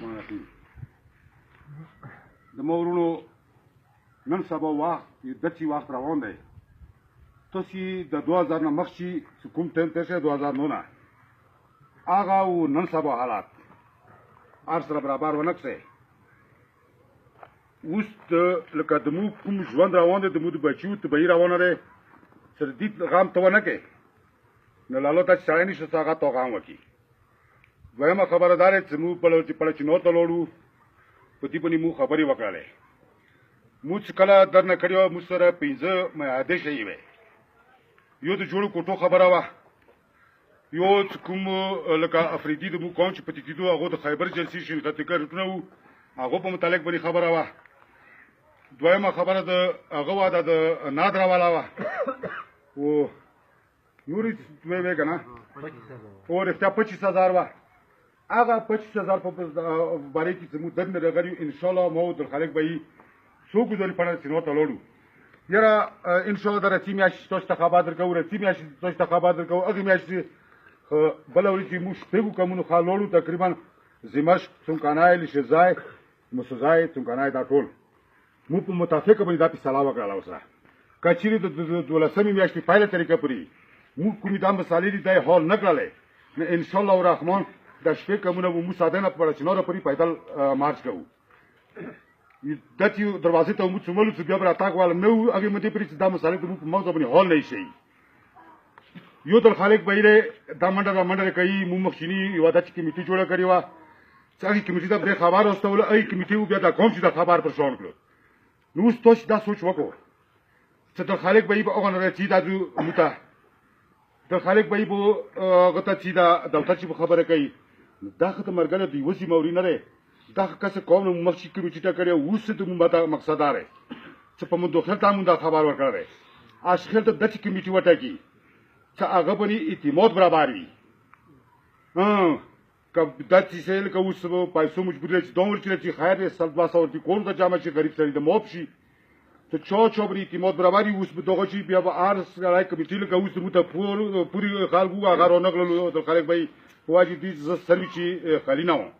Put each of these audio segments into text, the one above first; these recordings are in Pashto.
الرحمن الرحیم د مورونو نن سبا وخت داسې وخت روان دی تاسې د 2000 نه مخکې چې کوم ټایم تېر شوی 2009 نه هغه او نن سبا حالات هر سره برابر ونه کړی اوس لکه د مو کوم ژوند روان دی د مو د بچیو طبیعي روانه دی سره دې غام ته ونه کوې نو لاله ته چې سړی نشته څه هغه ته غام وکړي دویمه خبره دا دی چې موږ پلچینو ته لاړو په دې باندې موږ خبرې وکړلې موږ چې کله درنه کړې وه موږ سره 5 معاهدې شوي وې یو د جوړو کوټو خبره وه یو چې کوم لکه افریدي د موږ قوم چې په تېتېدو هغو د خیبر جلسې شرکتي ګټونه وو هغو په متعلق باندې خبره وه دویمه خبره د هغه وه د نادره والا وه او نورې وې که نه او رښتیا 25000 وه هغه 25000 په باره کې زموږ دنده راغلي انشاءالله ما و درخالق به یې څو ګزارې پړه سینو ته لاړو یاره انشاءالله د رسي میاشتې تاسو ته خبر درکوو رسي میاشتې تاسو ته خبر درکوو هغې میاشتې بله ورځ چې موږ شپږو کمونو ښه لاړو تقریبا زمشق څمکنی لشزای موسهزای څمکنی دا ټول موږ په متفقه باندې دا فیصله وکړله ورسره که چېرې د 12مې میاشتې پیله طریقه پورې موږ کومې دا مسالې دي دا یې حال نه کړلی نو انشاءالله الرحمن دا شپې کمونه به موږ ساده نه پړه چیناره پورې پیدل مارچ کوو دا چې دروازې ته موږ څوملو چې بیا به راتګ والا نه وو هغې مدې پورې چې دا مسالې ته موږ په مغزه باندې حال نه شي یو دل خالق به یې دا منډه را منډه کوي موږ مخکیني یوه داسې کمیټي جوړه کړې وه چې هغې کمیټي ته پرې خبر واستولو هغې کمیټې بیا دا قوم چې دا خبر پر شان کړو نو اوس تاسو دا سوچ وکړو چې دل خالق به یې به هغه نه رسي دا موږ ته دل خالق به یې به هغه ته چې دا دفتر چې به خبره کوي دا خو ته مرګله د یوه موري نه دی دا کسې قوم نه مخکې کمیټې ته کړی اوس ته مونږ دا مقصد دا دی چې په مدخل ته مونږ دا خبر ورکړی دی اشخیل ته داسې کمیټې وټاکي چې هغه باندې اعتماد برابر وي که داسې شی لکه اوس پیسو مجبور دی چې دومره چې خیر دی 100-200 ورته کور ته جمع شي غریب سړي د معاف شي ته چا باندې اعتماد برابر وي اوس به دغه شي بیا به هر سړی کمیټې لکه اوس مونږ ته پورې خلکو هغه رانغللو د خلک به یې واجب دي زه سروي چې خالي نه وم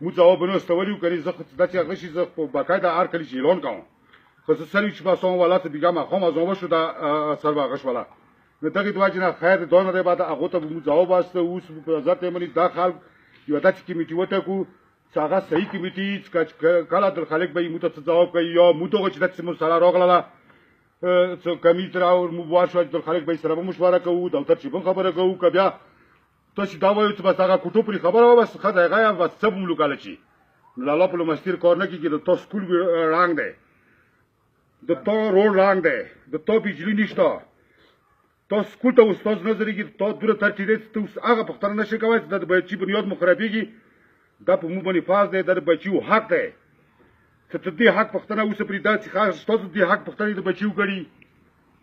موږ ځوابونه استولي وو کنې زه داسې هغه شي زه په باقاعده هر کلي چې اعلان کوم خو زه سروي چې باسوم والا ته بیګا ماښام ازوم وشو دا سر به هغه شوله نو دغې د وجې نه خیر د دوه نه دی بعد هغو ته به موږ ځواب واسطه اوس په نظر ته یې مني دا خلک یوه داسې کمیټې وټاکو چې هغه صحیح کمیټې کله درخالق به یې موږ ته څه ځواب کوي یا موږ دغه چې داسې موږ سره راغلله څه کمیټې را مبار شوه چې درخالق به یې سره به مشوره کوو دفتر چې به خبره کوو که بیا تاسو دا وایو چې بس هغه کوټو پورې خبره وه بس ښه دی هغه یم بس څه به مو لوکاله شي نو لالا په لمستیر کار نه کېږي د تا سکول رنګ دی د تا روډ رنګ دی د تا بجلي نشته تا سکول ته استاد نه ځرېږي تا دوره ترتیب دی ته اوس هغه پوښتنه نه شي کولی چې دا د بچي بنیاد مو خرابېږي دا په موږ باندې فرض دی دا د بچیو حق دی چې ته دې حق پوښتنه اوسه پرې دا چې ستاسو دې حق پوښتنې د بچیو کړي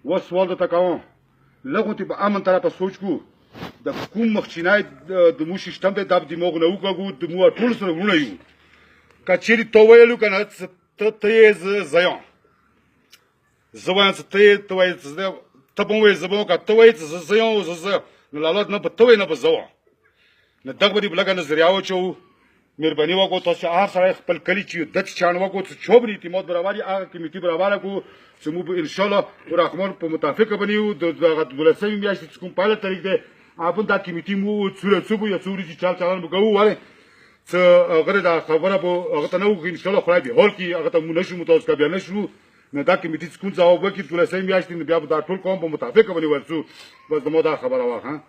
اوس سوال درته کوم لږ غوندې په امن طرفه سوچ کړو د کوم مخچینی د مو سیستم دی دا دماغ نه وکړو د مو ټول سره وروڼه یو که چېرې ته ویلو که نه ته یې زه یم زه وایم چې ته وایې ته به وایې زه به وکړه ته وایې چې زه یم زه نو لالا نه به ته وایې نه به زه وم نو دغه به دې لږه نظریه واچوو مهرباني وکړو تاسو هر سړی خپل کلي چې داسې چاڼ وکړو چې چا باندې اعتماد برابر وي هغه کمیټې برابره کړو چې موږ به انشاءالله الرحمن په متفقه باندې یو د دغه 12مې میاشتې چې کوم پایله تاریخ دی هغه دا کمیټې مو څو به یا څو ورځې چال چلن به کوو ولې څه هغه دا خبره به هغه ته نه وکړو انشاءالله خدای دې حال کړي هغه ته موږ نه شو متوسط بیا نه شو نو دا کمیټې چې کوم ځواب وکړي 12مې میاشتې بیا به دا ټول قوم په متفقه باندې ورسو بس زما دا خبره وه